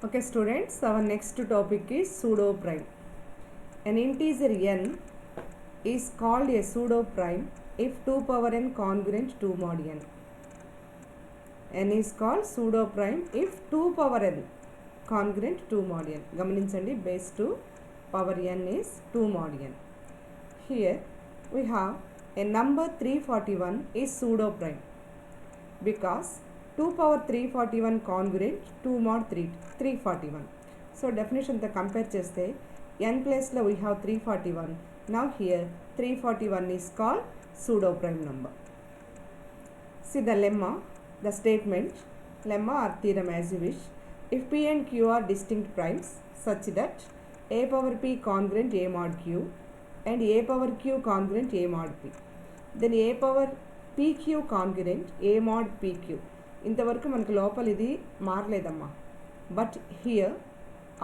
Okay students, our next topic is pseudo prime. An integer n is called a pseudo prime if 2 power n congruent 2 mod n. N is called pseudo prime if 2 power n congruent 2 mod n. గమనించండి, base 2 power n is 2 mod n. Here we have a number 341 is pseudo prime because 2 power 341 congruent 2 mod 341. So definition తో compare చేస్తే n place లో we have 341. Now here 341 is called pseudo prime number. See the lemma, the statement, lemma or theorem as you wish. If p and q are distinct primes such that a power p congruent a mod q and a power q congruent a mod p, then a power pq congruent a mod pq. ఇంతవరకు మనకు లోపల ఇది మారలేదమ్మా, but here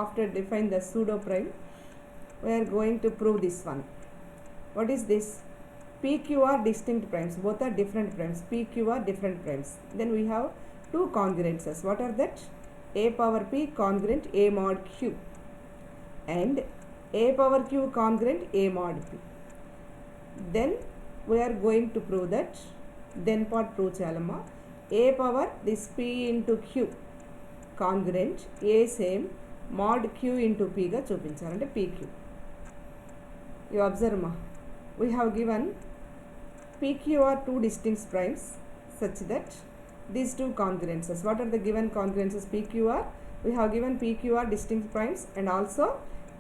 after define the pseudo prime we're going to prove this one. What is this? PQR distinct primes, both are different primes. PQR different primes. Then we have two congruences. What are that? A power p congruent a mod q and a power q congruent a mod p. Then we are going to prove that, then part prove చేయాలమ్మా. A power this p into q congruent a same mod q into p గా చూపించాలంటే pq. You observe ma, we have given PQ are two distinct primes such that these two congruences. What are the given congruences? PQR, we have given PQR distinct primes and also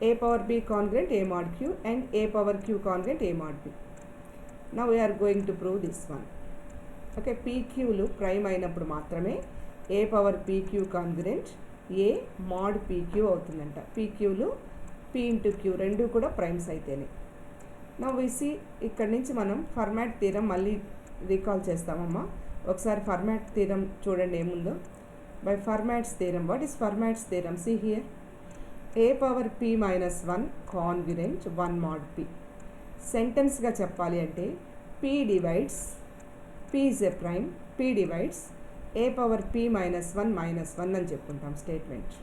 a power p congruent a mod q and a power q congruent a mod p. Now we are going to prove this one. Okay, పీక్యూలు prime అయినప్పుడు మాత్రమే A power PQ congruent A mod PQ అవుతుందంట. పీక్యూలు P into queue రెండు కూడా primes అయితేనే. నా VC ఇక్కడి నుంచి మనం ఫర్మాట్ థీరం మళ్ళీ రీకాల్ చేస్తామమ్మా. ఒకసారి ఫర్మాట్ థీరం చూడండి ఏముందో. By Fermat's theorem, what is Fermat's theorem? See here, A power P minus 1 congruent 1 mod P. సెంటెన్స్గా చెప్పాలి అంటే P divides, p is a prime, p divides a power p minus 1 అని చెప్పుకుంటాం statement.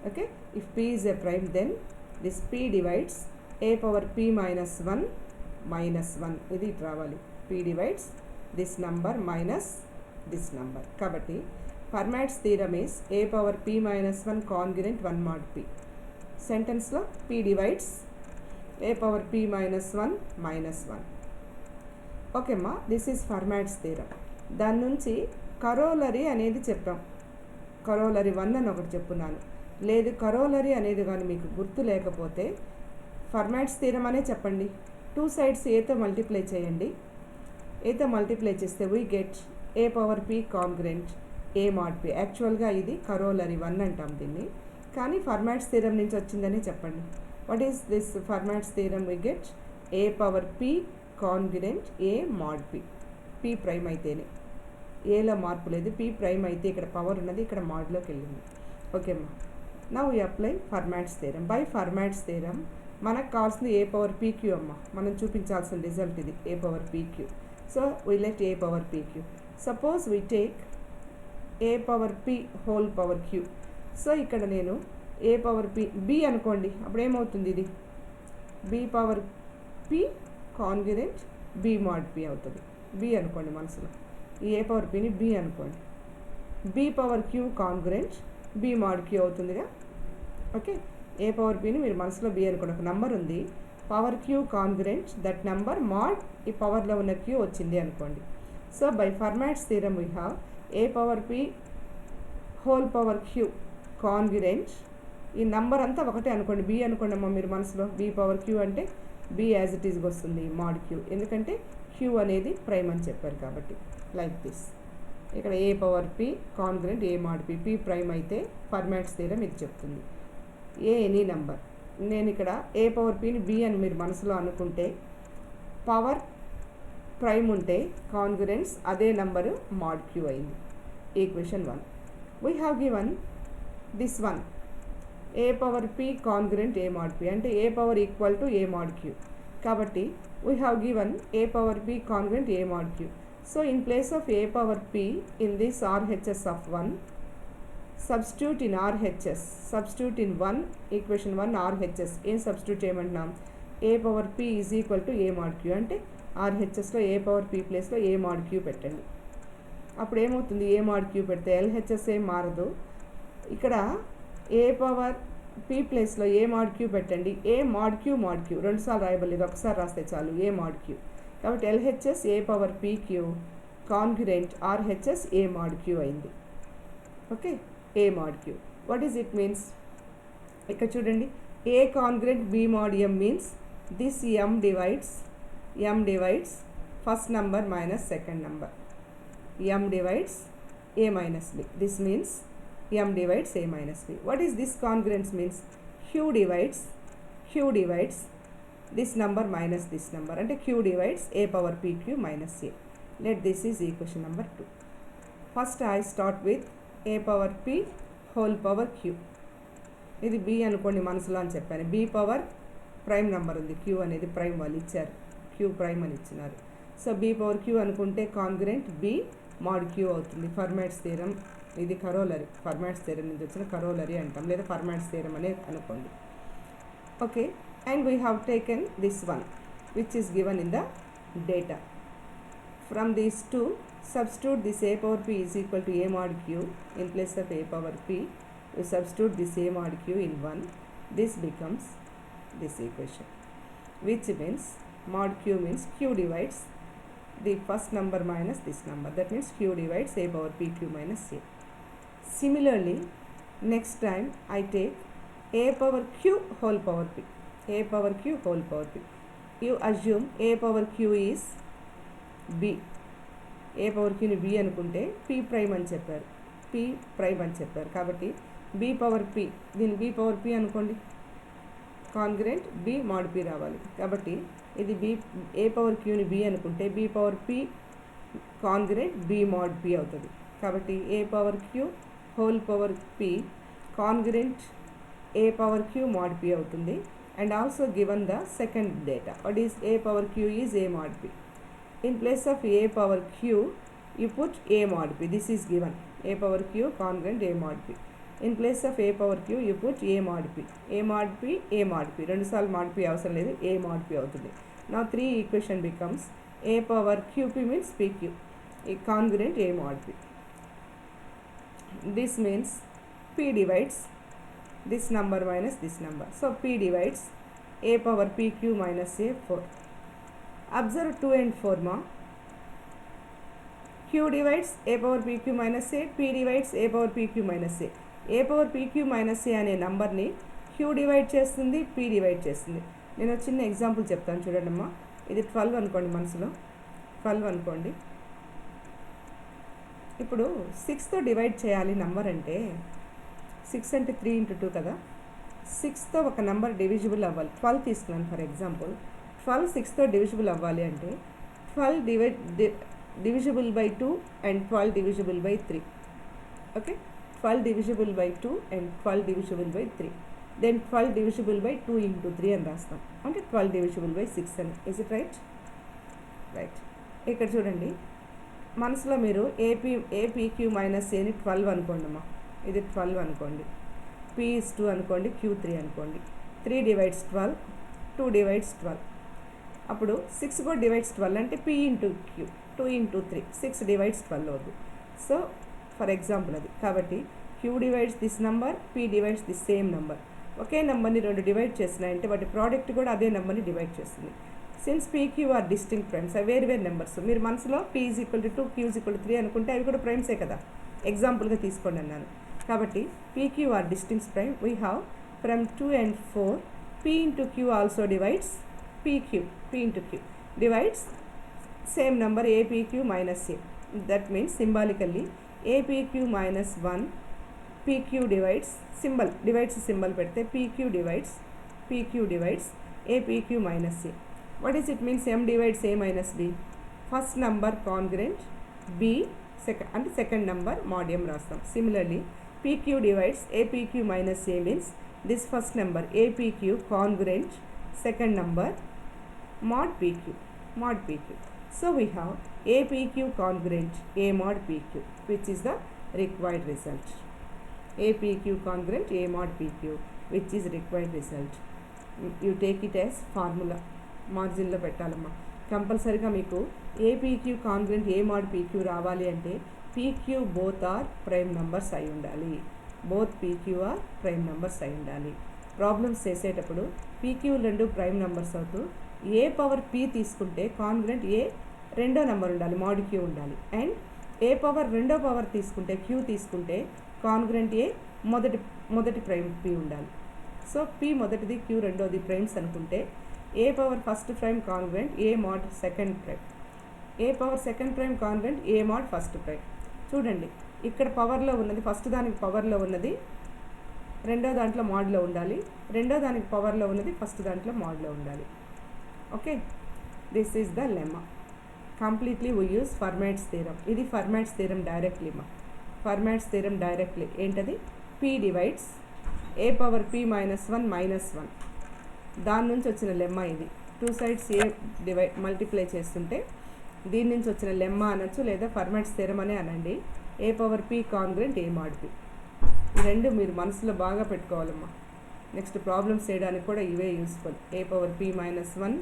Okay, if p is a prime then this p divides a power p minus 1 ఇది రావాలి. p divides this number minus this number. కాబట్టి ఫర్మాట్స్ theorem is a power p minus 1 congruent 1 mod p. సెంటెన్స్లో p divides a power p minus 1. Okay అమ్మా, this is ఫర్మాట్స్ theorem. దాని నుంచి కరోలరీ అనేది చెప్పాం. కరోలరీ 1 అని ఒకటి చెప్పున్నాను. లేదు కరోలరీ అనేది కానీ మీకు గుర్తు లేకపోతే ఫర్మాట్స్ థీరం అనే చెప్పండి. 2 sides ఏతో మల్టిప్లై చేయండి. ఏతో మల్టిప్లై చేస్తే we get A power P congruent A mod P. యాక్చువల్గా ఇది కరోలరీ 1 అంటాం దీన్ని, కానీ ఫర్మాట్స్ థీరం నుంచి వచ్చిందని చెప్పండి. What is this Fermat's theorem? We get A power P congruent A mod P. P prime అయితేనే, ఏలో మార్పు లేదు. పీ ప్రైమ్ అయితే ఇక్కడ పవర్ ఉన్నది, ఇక్కడ మాడ్లోకి వెళ్ళింది. ఓకే అమ్మా, now we apply Fermat's theorem. By Fermat's theorem మనకు కావాల్సింది ఏ పవర్ పీక్యూ అమ్మ. మనం చూపించాల్సిన రిజల్ట్ ఇది, A power PQ. So we let A power PQ. Suppose we take A power P whole power Q. So ఇక్కడ నేను ఏ power P B అనుకోండి, అప్పుడు ఏమవుతుంది? ఇది B power P congruent B mod P అవుతుంది. బి అనుకోండి మనసులో, ఈ ఏ పవర్ పీని బి అనుకోండి. B power Q congruent B mod Q అవుతుందిగా. ఓకే, ఏ పవర్ పీని మీరు మనసులో బి అనుకోండి. ఒక నెంబర్ ఉంది, power Q congruent that number mod ఈ పవర్లో ఉన్న క్యూ వచ్చింది అనుకోండి. So by Fermat's theorem we have A power P whole power Q congruent, ఈ నెంబర్ అంతా ఒకటే అనుకోండి, బి అనుకోండి అమ్మ మీరు మనసులో. బి పవర్ క్యూ అంటే బి యాజ్ ఇట్ ఈస్గా వస్తుంది మాడ్ క్యూ, ఎందుకంటే క్యూ అనేది ప్రైమ్ అని చెప్పారు కాబట్టి. లైక్ దిస్, ఇక్కడ ఏ power P congruent A mod P. P prime అయితే ఫర్మాట్స్ థీరం ఇది చెప్తుంది. ఏ ఎనీ నెంబర్, నేను ఇక్కడ ఏ పవర్ పీని బి అని మీరు మనసులో అనుకుంటే, పవర్ ప్రైమ్ ఉంటే కాన్గ్రెంట్స్ అదే నెంబరు మాడ్ క్యూ అయింది. Equation 1. We have given this one, A power P congruent A mod P అంటే A power equal to A mod Q. కాబట్టి we have given A power P congruent A mod Q. So in place of A power P in this RHS of 1, substitute in RHS, substitute in equation 1 RHS ఏం substitute చేయమంటున్నాం, A power P is equal to A mod queue, అంటే ఆర్హెచ్ఎస్లో ఏ power P ప్లేస్లో ఏ mod queue పెట్టండి. అప్పుడు ఏమవుతుంది, ఏ mod queue పెడితే LHS ఏం మారదు. ఇక్కడ ఏ పవర్ పి ప్లేస్లో ఏ మాడ్ క్యూ పెట్టండి, ఏ మాడ్ క్యూ రెండుసార్లు రాయబడలేదు, ఒకసారి రాస్తే చాలు, ఏ మాడ్ క్యూ. కాబట్టి LHS A power P Q congruent RHS A mod Q అయింది. Okay, A mod Q. What is it means, ఇక్కడ చూడండి, A congruent B mod M means this M divides first number minus second number. M divides A minus B. This means M divides A minus B. What is this congruence means? Q divides this number minus this number. And Q divides A power PQ minus A. Let this is equation number 2. First I start with A power P whole power Q. ఇది B అనుకోండి, మనసులో అని చెప్పాను. B power prime number ఉంది, Q అనేది prime వాళ్ళు ఇచ్చారు, Q prime అని ఇచ్చినారు. సో B పవర్ Q అనుకుంటే కాంగ్రురెంట్ B మాడ్ క్యూ అవుతుంది. ఫర్మాట్స్ థీరం, ఇది కరోలరీ, ఫర్మాట్స్ థీరం నుంచి వచ్చిన కరోలరీ అంటాం, లేదా ఫర్మాట్స్ థీరం అనేది అనుకోండి. Okay, and we have taken this one which is given in the data. From these two substitute this a power p is equal to a mod q in place of a power p. You substitute this a mod q in 1. This becomes this equation, which means mod q means q divides the first number minus this number. That means q divides a power pq minus a. Similarly, next time I take a power q whole power p. A power q whole power p. You assume a power q is b. A power q ని b అనుకుంటే p prime అని చెప్పారు, p prime అని చెప్పారు. కాబట్టి b power p, దీన్ని b power p అనుకోండి, కాంగ్రురెంట్ b mod p రావాలి. కాబట్టి ఇది b, a పవర్ q ని b అనుకుంటే b power p కాంగ్రురెంట్ b mod p అవుతుంది. కాబట్టి a power q whole power p కాంగ్రురెంట్ a power q mod p అవుతుంది. And also given the second data, what is a power q is a mod p. In place of a power q, you put a mod p. This is given, a power q congruent a mod p. In place of a power q, you put a mod p. A mod p, a mod p. రెండు సార్లు mod p అవసరం లేదు, a mod p అవుతుంది. Now 3 equation becomes a power qp means pq, a congruent a mod p. This means p divides this number minus this number. So p divides a power pq minus a 4. Observe 2 and 4 ma. Q divides a power pq minus a, p divides a power pq minus a. A power pq minus a అనే నంబర్ని q divide చేస్తుంది, p divide చేస్తుంది. నేను చిన్న example చెప్తాను చూడండి అమ్మా. ఇది 12 అనుకోండి, మనసులో 12 అనుకోండి. ఇప్పుడు 6తో డివైడ్ చేయాలి నంబర్ అంటే, 6 అంటే 3 into 2 కదా. 6తో ఒక నెంబర్ డివిజిబుల్ అవ్వాలి. 12 తీసుకున్నాను ఫర్ ఎగ్జాంపుల్. 12 6తో డివిజిబుల్ అవ్వాలి అంటే 12 divisible by 2 and 12 divisible by 3. Okay, 12 divisible by 2 and 12 divisible by 3. Then 12 divisible by 2 into 3 అని రాస్తాం, అంటే 12 divisible by 6 అని. Is it right? Right. ఇక్కడ చూడండి, మనసులో మీరు ఏపీq మైనస్ ఏని 12 అనుకోండి అమ్మా. ఇది 12 అనుకోండి, p is 2 అనుకోండి, q 3 అనుకోండి. 3 divides 12, 2 divides 12. అప్పుడు 6 కూడా డివైడ్స్ 12 అంటే p into q, 2 into 3, 6 divides 12 అవుతుంది. సో ఫర్ ఎగ్జాంపుల్ అది. కాబట్టి q divides this number, p divides this same number. ఒకే నెంబర్ని రెండు డివైడ్ చేసినాయంటే వాటి ప్రోడక్ట్ కూడా అదే నెంబర్ని డివైడ్ చేస్తుంది. Since pq are distinct primes, అవి వేరు వేరు నెంబర్స్. మీరు మనసులో p is equal to 2, q is equal to 3 అనుకుంటే అవి కూడా ప్రైమ్సే కదా, ఎగ్జాంపుల్గా తీసుకోండి అన్నాను. కాబట్టి pq are distinct prime. We have from 2 and 4 p into q also divides pq, p into q divides same number apq minus a. That means symbolically apq minus 1 pq divides symbol పెడితే pq divides apq minus a. What is it means? M divides a minus b. First number congruent b, second number mod m రాస్తాం. Similarly pq divides apq minus a means this first number apq congruent second number mod pq. So we have apq congruent a mod pq, which is the required result. A PQ congruent A mod PQ, which is required result. You take it as formula. మార్జిన్లో పెట్టాలమ్మా. కంపల్సరీగా మీకు APQ congruent A mod PQ రావాలి అంటే PQ both are prime numbers అయి ఉండాలి. Both PQ are prime numbers అయి ఉండాలి. ప్రాబ్లమ్స్ చేసేటప్పుడు PQ రెండు ప్రైమ్ నెంబర్స్ అవుతూ A పవర్ P తీసుకుంటే కాంగ్రెంట్ A రెండో నెంబర్ ఉండాలి, mod Q ఉండాలి. అండ్ A పవర్ రెండో పవర్ తీసుకుంటే Q తీసుకుంటే కాంగ్రెంట్ A మొదటి ప్రైమ్ P ఉండాలి. సో P మొదటిది Q రెండోది ప్రైమ్స్ అనుకుంటే A power first prime congruent A mod second prime, A power second prime congruent A mod first prime. చూడండి ఇక్కడ పవర్లో ఉన్నది ఫస్ట్ దానికి పవర్లో ఉన్నది రెండో దాంట్లో మోడ్లో ఉండాలి, రెండో దానికి పవర్లో ఉన్నది ఫస్ట్ దాంట్లో మోడ్లో ఉండాలి. Okay, this is the lemma. Completely we use Fermat's theorem. ఇది ఫర్మాట్స్ థీరం డైరెక్ట్లీ మా ఫర్మాట్స్ థీరం డైరెక్ట్లీ ఏంటది? P divides A power P minus 1 minus 1. దాని నుంచి వచ్చిన లెమ్మా ఇది. టూ సైడ్స్ A మల్టిప్లై చేస్తుంటే దీని నుంచి వచ్చిన లెమ్మా అనొచ్చు, లేదా ఫర్మాట్స్ థీరం అనే అనండి. A power P congruent A mod P. ఈ రెండు మీరు మనసులో బాగా పెట్టుకోవాలమ్మా. నెక్స్ట్ ప్రాబ్లమ్స్ చేయడానికి కూడా ఇవే useful. A power P minus 1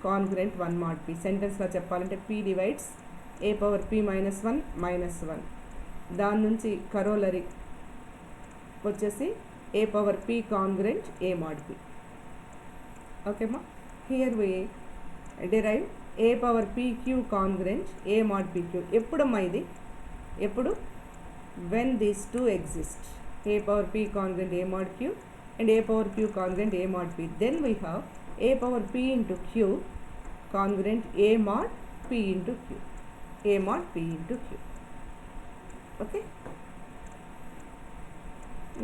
congruent 1 mod P. సెంటెన్స్లో చెప్పాలంటే P divides A power P minus 1 minus 1. దాని నుంచి కరోలరీ వచ్చేసి A power P congruent A mod P. ఓకేమ్మా, here we derive A power PQ congruent A mod PQ. ఎప్పుడమ్మా ఇది? ఎప్పుడు? When these two exist. A power P congruent A mod Q and A power Q congruent A mod P. Then we have A power P into Q congruent A mod P into Q. A mod P into Q. Okay.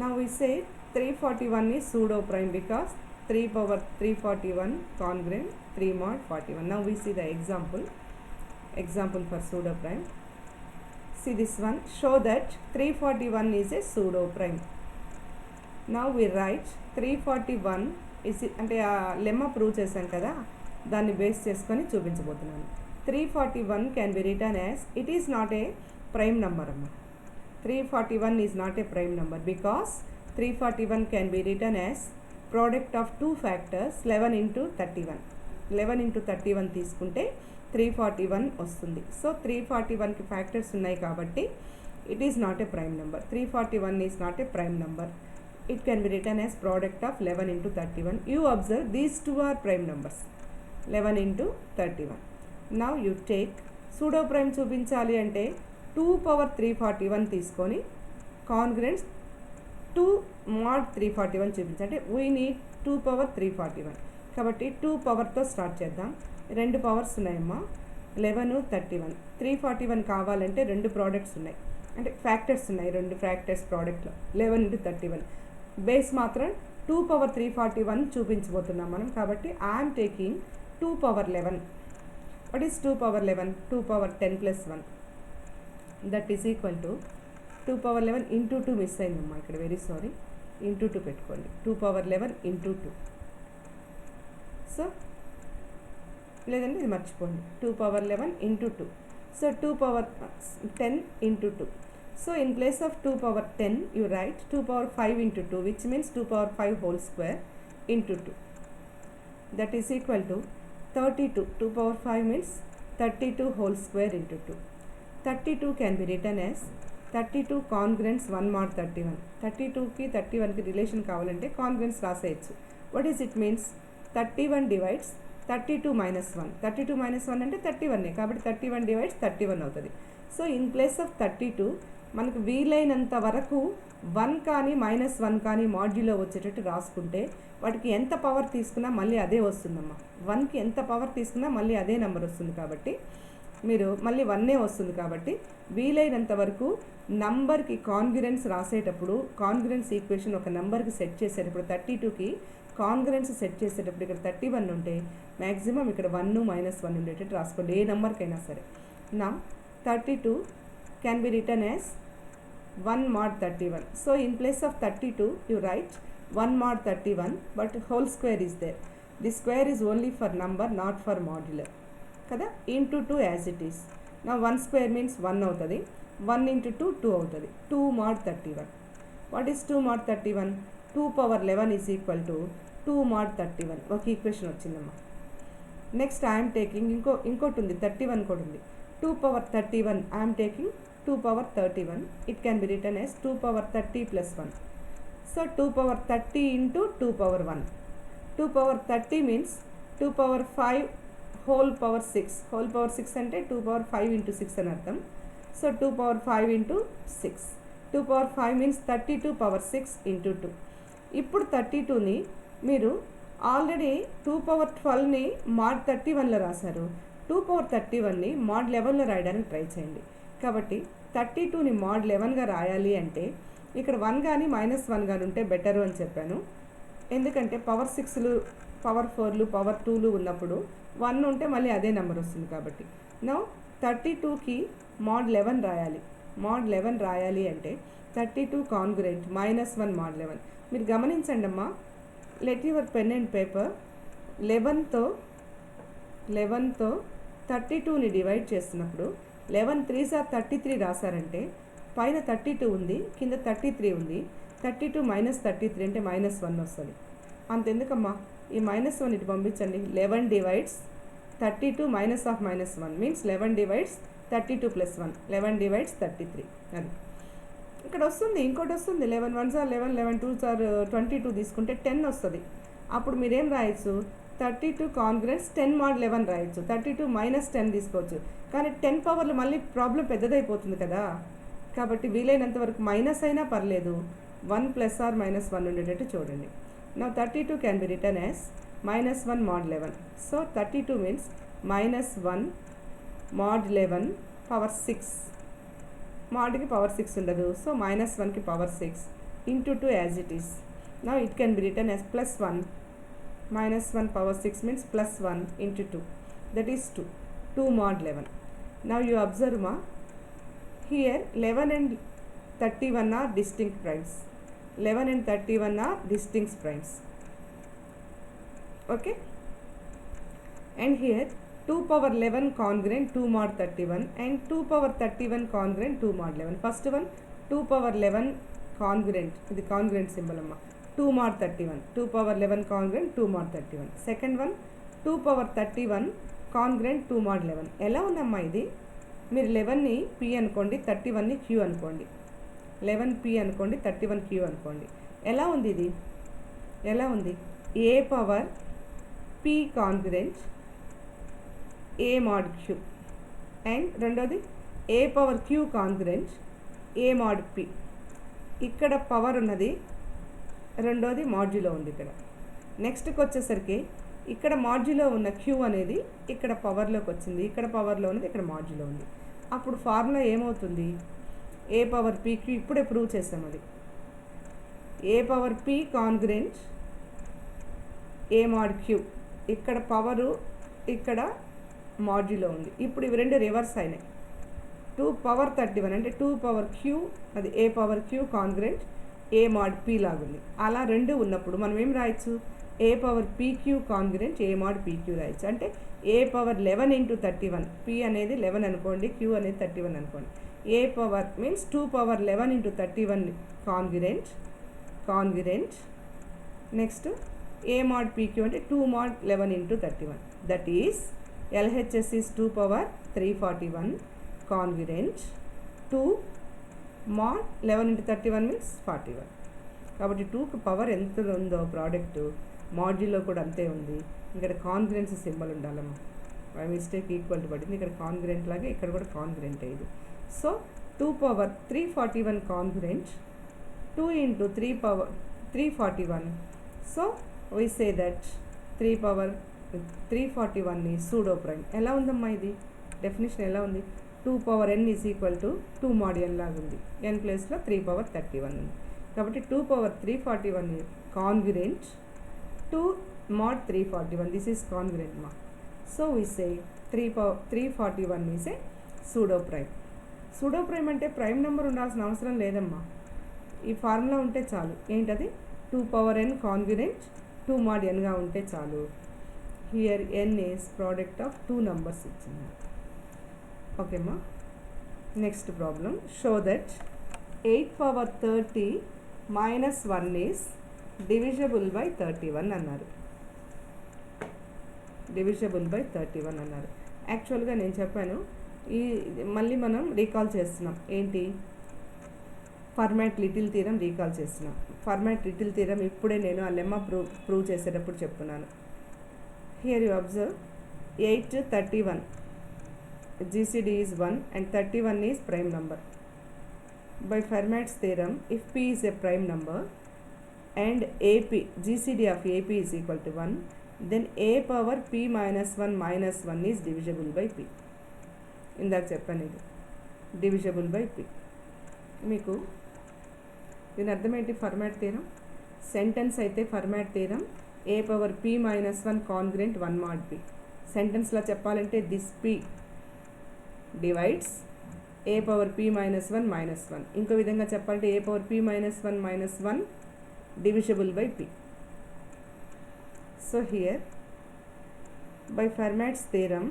Now we say 341 is pseudo prime because 3 power 341 congruent 3 mod 41. Now we see the example. Example for pseudo prime. See this one. Show that 341 is a pseudo prime. Now we write 341 is అంటే ఆ lemma prove చేశాం కదా, దాన్ని base చేసుకొని చూపించబోతున్నాను. 341 can be return as it is not a prime number అమ్మ. 341 is not a prime number because 341 can be return as product of two factors 11 into 31. 11 into 31 తీసుకుంటే 341 వస్తుంది. సో 341కి ఫ్యాక్టర్స్ ఉన్నాయి కాబట్టి it is not a prime number. 341 is not a prime number. It can be written as product of 11 into 31. You observe these two are prime numbers. 11 into 31. Now you take pseudo prime చూపించాలి అంటే 2 power 341 తీసుకొని కాంగ్రెంట్స్ 2 mod 341 చూపించాలి. we need 2 power 341 కాబట్టి 2 పవర్తో start చేద్దాం. రెండు powers ఉన్నాయమ్మా, 11 31. 341 కావాలంటే రెండు ప్రోడక్ట్స్ ఉన్నాయి, అంటే ఫ్యాక్టర్స్ ఉన్నాయి, రెండు ఫ్యాక్టర్స్ ప్రోడక్ట్లో 11 into 31. బేస్ మాత్రం 2 power 341 చూపించబోతున్నాం మనం. కాబట్టి I'm taking 2 power 11. What is 2 power 11? 2 power 10 plus 1. That is equal to 2 power 11 into 2 miss అయిందమ్మా ఇక్కడ, వెరీ సారీ. into 2 పెట్టుకోండి. 2 power 11 into 2. సో లేదండి ఇది మర్చిపోండి. 2 power 11 into 2. So 2 power 10 into 2. So in place of 2 power 10 you write 2 power 5 into 2, which means 2 power 5 whole square into 2. That is equal to 32. 2 power 5 means 32 whole square into 2. 32 can be written as 32 congruents 1 mod 31. 32కి 31కి relation కావాలంటే congruence రాసేయచ్చు. What is it means? 31 divides 32 minus 1. 32 minus 1 అంటే 31, కాబట్టి 31 divides 31 అవుతుంది. So in place of 32 మనకు వీలైనంత వరకు 1 కానీ -1 కానీ మాడ్యులో వచ్చేటట్టు రాసుకుంటే వాటికి ఎంత పవర్ తీసుకున్నా మళ్ళీ అదే వస్తుందమ్మా. 1కి ఎంత పవర్ తీసుకున్నా మళ్ళీ అదే నెంబర్ వస్తుంది, కాబట్టి మీరు మళ్ళీ 1 వస్తుంది. కాబట్టి వీలైనంత వరకు నంబర్కి కాంగ్రుయెన్స్ రాసేటప్పుడు కాంగ్రుయెన్స్ ఈక్వేషన్ ఒక నెంబర్కి సెట్ చేసేటప్పుడు 32కి కాంగ్రుయెన్స్ సెట్ చేసేటప్పుడు ఇక్కడ 31 ఉంటే మ్యాక్సిమం ఇక్కడ 1 -1 ఉండేటట్టు రాసుకోండి, ఏ నెంబర్కైనా సరే. నా 32 can be written as 1 mod 31. So in place of 32 you write 1 mod 31, but whole square is there. The square is only for number, not for modular kada. Into 2 as it is. Now 1 square means 1 avutadi. 1 into 2 2 avutadi. 2 mod 31. What is 2 mod 31? 2 power 11 is equal to 2 mod 31. ఒక equation వచ్చిందమ్మా. Next I'm taking ఇంకోటి ఉంది, 31 కూడా ఉంది. 2 power 31 I'm taking 2 power 31. It can be return as 2 power 30 plus 1. So 2 power 30 into 2 power 1. 2 power 30 means 2 power 5 whole power 6. Whole power 6 అంటే 2 power 5 into 6 అని అర్థం. So 2 power 5 into 6. 2 power 5 means 32 power 6 into 2. ఇప్పుడు 32ని మీరు already 2 power 12ని mod 31లో రాశారు. 2 power 31ని mod 11లో రాయడానికి try చేయండి. కాబట్టి 32ని mod 11గా రాయాలి అంటే ఇక్కడ 1 కానీ -1 కానీ ఉంటే బెటరు అని చెప్పాను. ఎందుకంటే పవర్ 6లు పవర్ 4లు పవర్ 2లు ఉన్నప్పుడు 1 ఉంటే మళ్ళీ అదే నెంబర్ వస్తుంది కాబట్టి. నౌ 32కి mod 11 రాయాలి. mod 11 రాయాలి అంటే 32 కాంగ్రుయెంట్ -1 mod 11. మీరు గమనించండి అమ్మా, let your pen and paper. 11తో 32ని డివైడ్ చేస్తున్నప్పుడు 11 3s are 33 రాశారంటే పైన 32 ఉంది, కింద 33 ఉంది. 32 - 33 అంటే -1 వస్తుంది. అంతెందుకమ్మా, ఈ -1 ఇటు పంపించండి. 11 divides 32 minus of -1 means 11 divides 32 plus 1. 11 divides 33. అది ఇక్కడ వస్తుంది. ఇంకోటి వస్తుంది, 11 1s are 11, 11 2s are 22 తీసుకుంటే 10 వస్తుంది. అప్పుడు మీరేం రాయొచ్చు, 32 కాంగ్రుయెంట్స్ 10 mod 11 రాయొచ్చు. 32 - 10 తీసుకోవచ్చు. కానీ 10 పవర్లు మళ్ళీ ప్రాబ్లం పెద్దదైపోతుంది కదా. కాబట్టి వీలైనంత వరకు మైనస్ అయినా పర్లేదు, 1 + or -1 ఉండేటట్టు చూడండి. Now 32 can be written as -1 mod 11. So 32 means -1 mod 11 power 6. Modకి power 6 ఉండదు. So -1కి power 6 into 2 as it is. Now it can be written as +1. -1 power 6 means +1 into 2. That is 2. 2 mod 11. Now you observe ma, here 11 and 31 are distinct primes. 11 and 31 are distinct primes. Okay, and here 2 power 11 congruent 2 mod 31 and 2 power 31 congruent 2 mod 11. First one 2 power 11 congruent, ఇది congruent symbol amma, 2 mod 31. 2 power 11 congruent 2 mod 31. Second one 2 power 31 congruent 2 mod 11. ఎలా ఉందమ్మా ఇది? మీరు 11ని p అనుకోండి, 31ని q అనుకోండి. 11p అనుకోండి, 31q అనుకోండి. ఎలా ఉంది ఇది? ఎలా ఉంది? a power p కాంగ్రుయెంట్ a mod q and రెండోది a power q కాంగ్రుయెంట్ a mod p. ఇక్కడ పవర్ ఉన్నది, రెండోది మాడ్యులో ఉంది ఇక్కడ. నెక్స్ట్కి వచ్చేసరికి ఇక్కడ మాడ్యులో ఉన్న q అనేది ఇక్కడ పవర్లోకి వచ్చింది, ఇక్కడ పవర్లో ఉన్నది ఇక్కడ మాడ్యులో ఉంది. అప్పుడు ఫార్ములా ఏమవుతుంది? a పవర్ p q ఇప్పుడే ప్రూవ్ చేసాం. అది a power p కాంగ్రుయెంట్ a mod q, ఇక్కడ పవరు ఇక్కడ మాడ్యులో ఉంది. ఇప్పుడు ఇవి రెండు రివర్స్ అయినాయి. 2 power 31 అంటే 2 power q, అది a power q కాంగ్రుయెంట్ a mod p లాగుంది. అలా రెండు ఉన్నప్పుడు మనం ఏం రాయొచ్చు? a power pq కాంగ్రుయెంట్ a mod pq రాయొచ్చు. అంటే a పవర్ 11 into 31, p అనేది 11 అనుకోండి, q అనేది 31 అనుకోండి. a power means 2 power 11 into 31 congruent next a mod pq అంటే 2 mod 11 into 31. That is LHS is 2 power 341 కాంగ్రుయెంట్ 2 mod 11 into 31 means 41. కాబట్టి 2కి power ఎంత ఉందో ప్రోడక్ట్ మాడ్యులో కూడా అంతే ఉంది. ఇక్కడ కాంగ్రుయెన్స్ సింబల్ ఉండాలమ్మా. బై మిస్టేక్ ఈక్వల్ టు పడింది, ఇక్కడ కాంగ్రుయెంట్ లాగే ఇక్కడ కూడా కాంగ్రుయెంట్ అయ్యింది. So 2 power 341 కాంగ్రుయెంట్ 2 into 3 power 341. సో we say that 3 power 341 is pseudo prime. ఎలా ఉందమ్మా ఇది? డెఫినేషన్ ఎలా ఉంది? 2 power n is equal to 2 mod n లాగా ఉంది. n ప్లేస్లో 3 power 31 ఉంది. కాబట్టి 2 power 341 is congruent to mod 341. This is congruent ma. So we say 3 power 341 is a pseudo prime. Pseudo prime అంటే ప్రైమ్ నెంబర్ ఉండాల్సిన అవసరం లేదమ్మా. ఈ ఫార్ములా ఉంటే చాలు. ఏంటది? 2 power n congruent 2 mod n గా ఉంటే చాలు. Here n is product of 2 numbers ఇచ్చింది. ఓకే మా. Next problem. Show that 8 power 30 -1 is divisible by 31 అన్నారు. డివిజబుల్ బై 31 అన్నారు. యాక్చువల్గా నేను చెప్పాను, ఈ మళ్ళీ మనం రీకాల్ చేస్తున్నాం. ఏంటి? ఫర్మాట్ లిటిల్ థీరం రీకాల్ చేస్తున్నాం. ఫర్మాట్ లిటిల్ థీరం ఇప్పుడే నేను ఆ లెమ్మా ప్రూవ్ చేసేటప్పుడు చెప్తున్నాను. Here you observe 8 31 GCD is 1 and 31 is prime number. By Fermat's theorem, if P is a prime number and AP, GCD of AP is equal to 1, then A power P minus 1 is divisible by P. ఇందాక చెప్పాను ఇది divisible by P. మీకు దీని అర్థం ఏంటి? Fermat theorem. Sentence అయితే Fermat theorem A power P minus 1 congruent 1 mod P. సెంటెన్స్లో చెప్పాలంటే this P divides A power P minus 1 ఇంకో విధంగా చెప్పాలంటే A power P minus 1 divisible by P. So here by Fermat's theorem,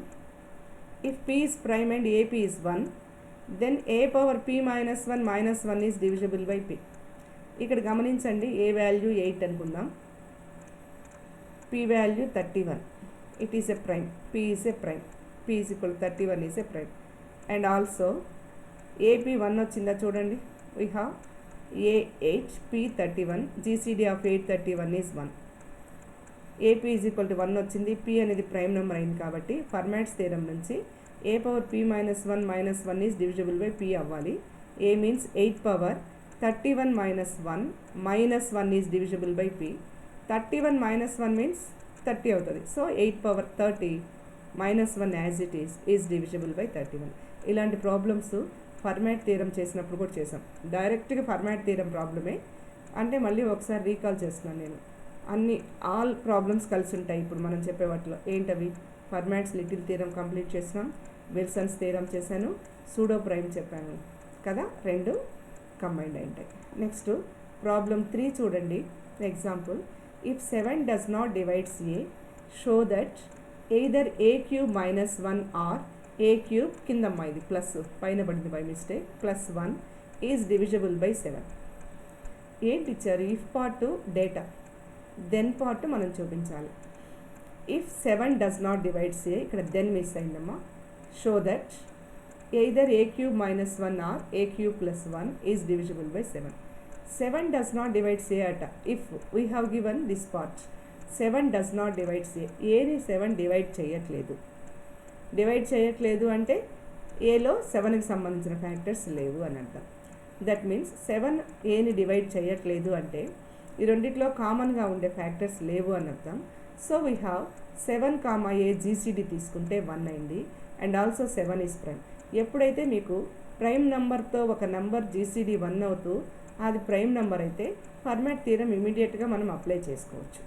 if P is prime and AP is 1, then A power P minus 1 is divisible by P. ఇక్కడ గమనించండి, A value 8 అనుకుందాం, P value 31. It is a prime. P is a prime. P is equal to 31 is a prime. And also AP 1 వచ్చిందా చూడండి. We have A8 P 31. GCD of 831 is 1. AP is equal to 1 వచ్చింది. P అనేది prime number అయింది కాబట్టి ఫర్మాట్స్ theorem నుంచి A power P minus 1 is divisible by P అవ్వాలి. A means 8 power 31 minus 1 is divisible by P. 31 minus 1 means 30 అవుతుంది. So 8 power 30 minus 1 as it is divisible by 31. ఇలాంటి problems Fermat theorem చేసినప్పుడు కూడా చేసాం. డైరెక్ట్గా ఫర్మాట్ థీరం ప్రాబ్లమే అంటే మళ్ళీ ఒకసారి రీకాల్ చేస్తున్నాను నేను. ఆల్ ప్రాబ్లమ్స్ కలిసి ఉంటాయి ఇప్పుడు మనం చెప్పే వాటిలో. ఏంటవి? ఫర్మాట్స్ లిటిల్ థీరం కంప్లీట్ చేసినాం, విల్సన్స్ థీరం చేశాను, సూడో ప్రైమ్ చెప్పాను కదా, రెండు కంబైండ్ అయింటాయి. నెక్స్ట్ ప్రాబ్లం 3 చూడండి. Example, if 7 does not divides A, show that either A cube minus 1 or A cube కిందమ్మా ఇది ప్లస్ పైన పడింది by mistake +1 is divisible by 7. ఏంటి ఇచ్చారు? If part data, then part మనం చూపించాలి. If 7 does not divides A, ఇక్కడ then miss అయిందమ్మా. Show that either A cube minus 1 or A cube plus 1 is divisible by 7. 7 does not divide A at if we have given this part. 7 does not divide A. Aని 7 divide చేయట్లేదు. Divide చేయట్లేదు అంటే ఏలో 7కి సంబంధించిన factors లేవు అని అర్థం. That means 7 ఏని డివైడ్ చేయట్లేదు అంటే ఈ రెండిట్లో కామన్గా ఉండే ఫ్యాక్టర్స్ లేవు అని అర్థం. So we have 7, A GCD తీసుకుంటే 1 అయింది. And also 7 is prime. ఎప్పుడైతే మీకు ప్రైమ్ నెంబర్తో ఒక నెంబర్ GCD 1 అవుతూ అది ప్రైమ్ నెంబర్ అయితే ఫర్మాట్ థీరం ఇమీడియట్గా మనం అప్లై చేసుకోవచ్చు.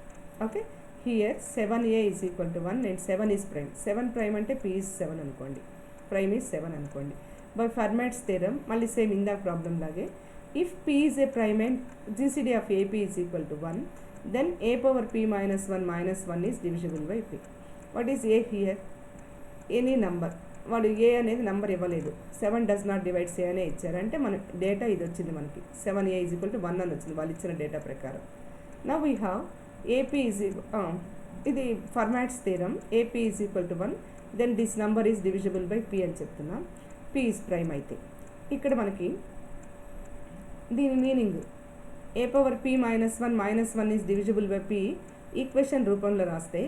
Okay, here 7A is equal to 1 and 7 is prime. 7 prime అంటే P ఈజ్ 7 అనుకోండి, ప్రైమ్ ఈజ్ 7 అనుకోండి. బై ఫర్మాట్స్ థీరం మళ్ళీ సేమ్ ఇందాక ప్రాబ్లం లాగే, if P is a prime and GCD of AP is equal to 1, then A power P minus 1 is divisible by P. What is A here? Any number. వాడు ఏ అనేది number ఇవ్వలేదు, 7 does not divide A అనే ఇచ్చారు. అంటే మన data ఇది వచ్చింది మనకి, 7A ఈజ్ ఈక్వల్ టు 1 అని వచ్చింది వాళ్ళు ఇచ్చిన డేటా ప్రకారం. Now we have AP is ఇది Fermat's theorem, AP is equal to 1, then this number is divisible by P అని చెప్తున్నాం. P ఈజ్ ప్రైమ్ అయితే ఇక్కడ మనకి దీని meaning A power P minus 1 is divisible by P equation రూపంలో రాస్తే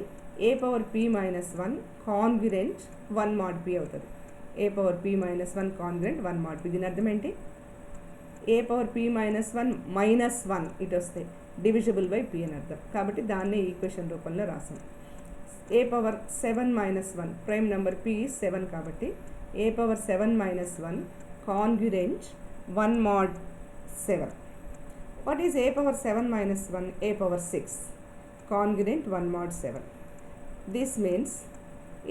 A power P minus 1 congruent 1 mod P అవుతుంది. A power P minus 1 congruent 1 mod P. దీని అర్థం ఏంటి? A power P minus 1 ఇటు వస్తే డివిజిబుల్ బై P అని అర్థం. కాబట్టి దాన్నే ఈక్వేషన్ రూపంలో రాసాం. A power 7 minus 1 prime number P is 7 కాబట్టి A power 7 minus 1 congruent 1 mod 7. What is A power 7 minus 1? A power 6 congruent 1 mod 7. This means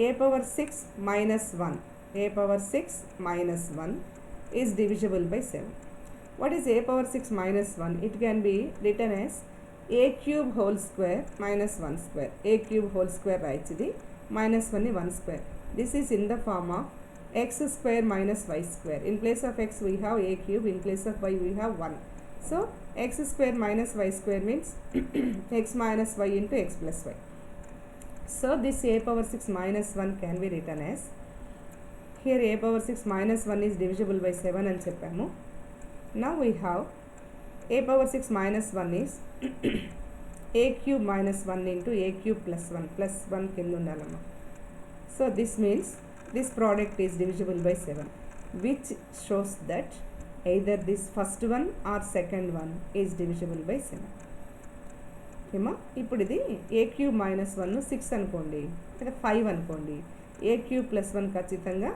A power 6 minus 1, A power 6 minus 1 is divisible by 7. What is A power 6 minus 1? It can be written as A cube whole square minus 1 square. A cube whole square writes the minus 1 is 1 square. This is in the form of x square minus y square. In place of x we have A cube, in place of y we have 1. So x square minus y square means x minus y into x plus y. So this a power 6 minus 1 can be written as, here a power 6 minus 1 is divisible by 7 and చెప్పాము. Now we have a power 6 minus 1 is a cube minus 1 into a cube plus 1 కింద ఉండాలమ్మా. So this means this product is divisible by 7, which shows that either this first one or second one is divisible by 7. ఏమా ఇప్పుడు ఇది ఏ cube minus 1 6 అనుకోండి, లేదా 5 అనుకోండి, ఏ cube plus 1 ఖచ్చితంగా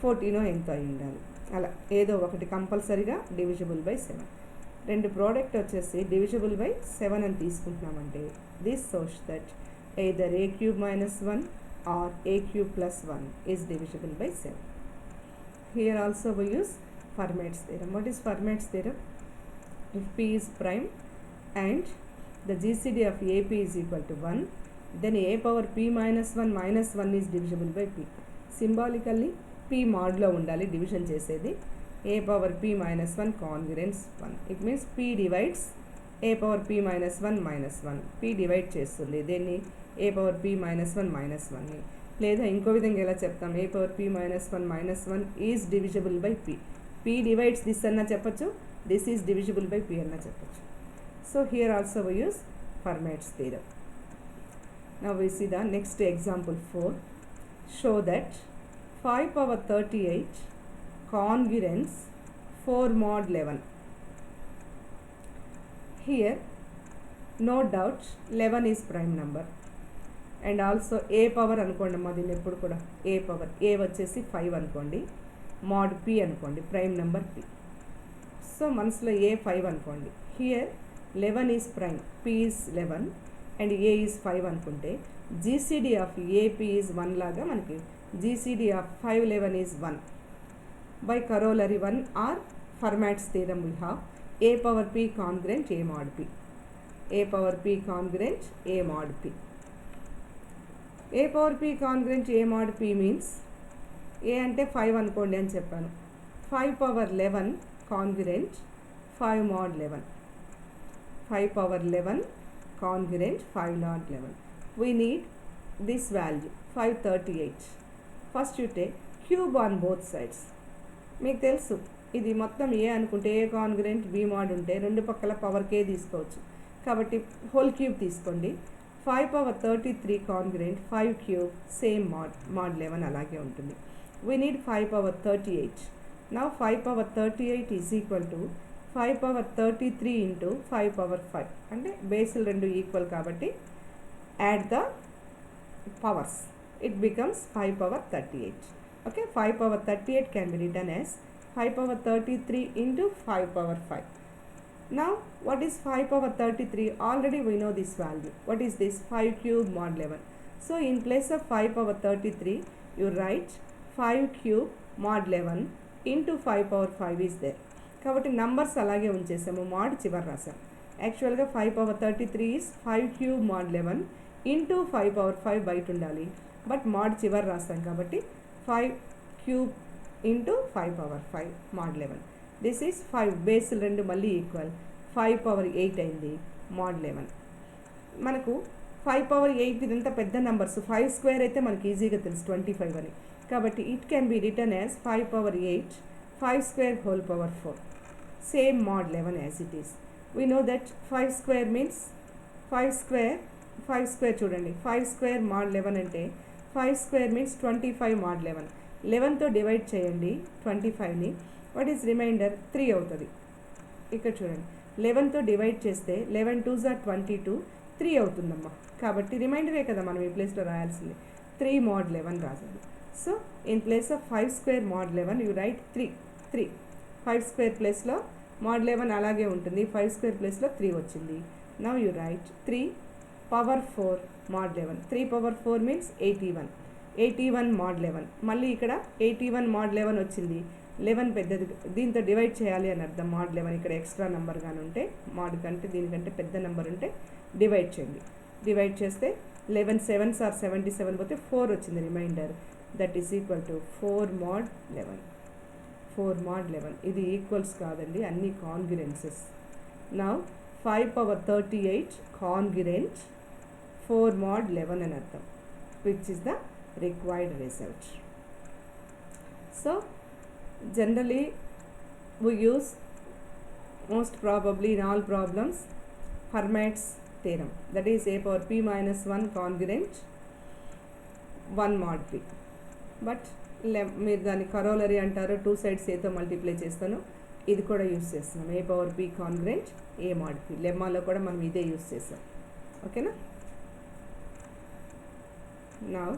14 ఎంతో అయి ఉండాలి. అలా ఏదో ఒకటి కంపల్సరీగా డివిజిబుల్ బై 7. రెండు ప్రోడక్ట్ వచ్చేసి డివిజిబుల్ బై 7 అని తీసుకుంటున్నామంటే this shows that either A cube minus 1 or A cube plus 1 is divisible by 7. Here also we use Fermat's theorem. What is Fermat's theorem? If P is prime and the GCD of AP is equal to 1, then a power P minus 1 is divisible by P. Symbolically P mod లో ఉండాలి division చేసేది. a power P minus 1 congruence 1. It means P divides a power P minus 1 P divide చేస్తుంది దీన్ని a power P minus 1 లేదా ఇంకో విధంగా ఎలా చెప్తాం, a power P minus 1 is divisible by P. P divides this అన్న చెప్పచ్చు, this is divisible by P అన్న చెప్పచ్చు. So here also we use Fermat's theorem. Now we see the next example 4. Show that 5 power 38 congruence 4 mod 11. Here no doubt 11 is prime number and also a power అనుకోండి అమ్మా, దీన్ని ఎప్పుడు కూడా a power a వచ్చేసి 5 అనుకోండి, mod p అనుకోండి, prime number p. So మనసులో a 5 అనుకోండి, here 11 is prime, p is 11 and a is 5 అనుకుంటే GCD of AP is 1 లాగా మనకి GCD of 511 is 1. By corollary 1 or Fermat's theorem we have a power p congruent a mod p. a power p congruent a mod p. a power p congruent a mod p means a అంటే 5 అనుకోండి అని చెప్పాను, 5 power 11 congruent 5 mod 11. 5 power 11 congruent 5 mod 11. We need this value 538. First you take cube on both sides. మీకు తెలుసు ఇది మొత్తం ఏ అనుకుంటే ఏ కాన్గ్రెంట్ B mod ఉంటే రెండు పక్కల పవర్ కే తీసుకోవచ్చు, కాబట్టి హోల్ క్యూబ్ తీసుకోండి. 5 power 33 కాన్గ్రెంట్ 5 క్యూబ్ సేమ్ మాడ్ 11 అలాగే ఉంటుంది. We need 5 power 38. Now 5 power 38 is equal to 5 power 33 into 5 power 5 అంటే బేసులు రెండు ఈక్వల్ కాబట్టి add the powers, it becomes 5 power 38. Okay, 5 power 38 can be written as 5 power 33 into 5 power 5. Now what is 5 power 33? Already we know this value. What is this? 5 cube mod 11. So in place of 5 power 33 you write 5 cube mod 11 into 5 power 5 is there. కాబట్టి numbers అలాగే ఉంచేసాము, mod చివరి రాసాం. యాక్చువల్గా 5 power 33 is 5 cube mod 11 into 5 power 5 బయట ఉండాలి, but mod చివరి రాస్తాం కాబట్టి 5 cube into 5 power 5 mod 11. This is 5 బేసులు రెండు మళ్ళీ ఈక్వల్ 5 power 8 అయింది mod 11. మనకు 5 power 8 ఇదంతా పెద్ద నంబర్స్, 5 స్క్వేర్ అయితే మనకి ఈజీగా తెలుసు 25 అని, కాబట్టి it can be return as 5 power 8 5 square whole power 4, same mod 11 as it is. We know that 5 square means 5 square చూడండి 5 square mod 11 అంటే 5 square means 25 mod 11. 11తో డివైడ్ చేయండి 25ని, వాట్ ఈస్ రిమైండర్ 3 అవుతుంది. ఇక్కడ చూడండి 11తో డివైడ్ చేస్తే 11 2s are 22, 3 అవుతుందమ్మా, కాబట్టి రిమైండరే కదా మనం ఈ ప్లేస్లో రాయాల్సింది, 3 mod 11 రాసాలి. So in place of 5 square mod 11 you write 3. 5 square ప్లేస్లో mod 11 అలాగే ఉంటుంది, 5 square ప్లేస్లో 3 వచ్చింది. Now you write 3 power 4 mod 11. 3 power 4 means 81 mod 11. మళ్ళీ ఇక్కడ 81 mod 11 వచ్చింది, 11 పెద్దది, దీంతో డివైడ్ చేయాలి అని అర్థం. mod 11 ఇక్కడ ఎక్స్ట్రా నెంబర్ కానీ ఉంటే, మాడ్ కంటే దీనికంటే పెద్ద నెంబర్ ఉంటే డివైడ్ చేయండి. డివైడ్ చేస్తే 11 7s are 77 పోతే 4 వచ్చింది remainder, that is equal to 4 mod 11. 4 mod 11 ఇది ఈక్వల్స్ కాదండి, అన్ని కాన్గ్రుయెన్సెస్. Now 5 power 38 congruent 4 mod 11 అని అర్థం, which is the required result. So generally we use most probably in all problems Hermit's theorem, that is a power p minus 1 congruent 1 mod p. But మీరు దాన్ని కరోలరీ అంటారు, 2 sides ఏతో multiply చేస్తాను, ఇది కూడా use చేస్తున్నాం, ఏ పవర్ పీ కాన్గ్రెంట్ ఏ mod p. లెమ్మాలో కూడా మనం ఇదే యూస్ చేస్తాం. ఓకేనా? Now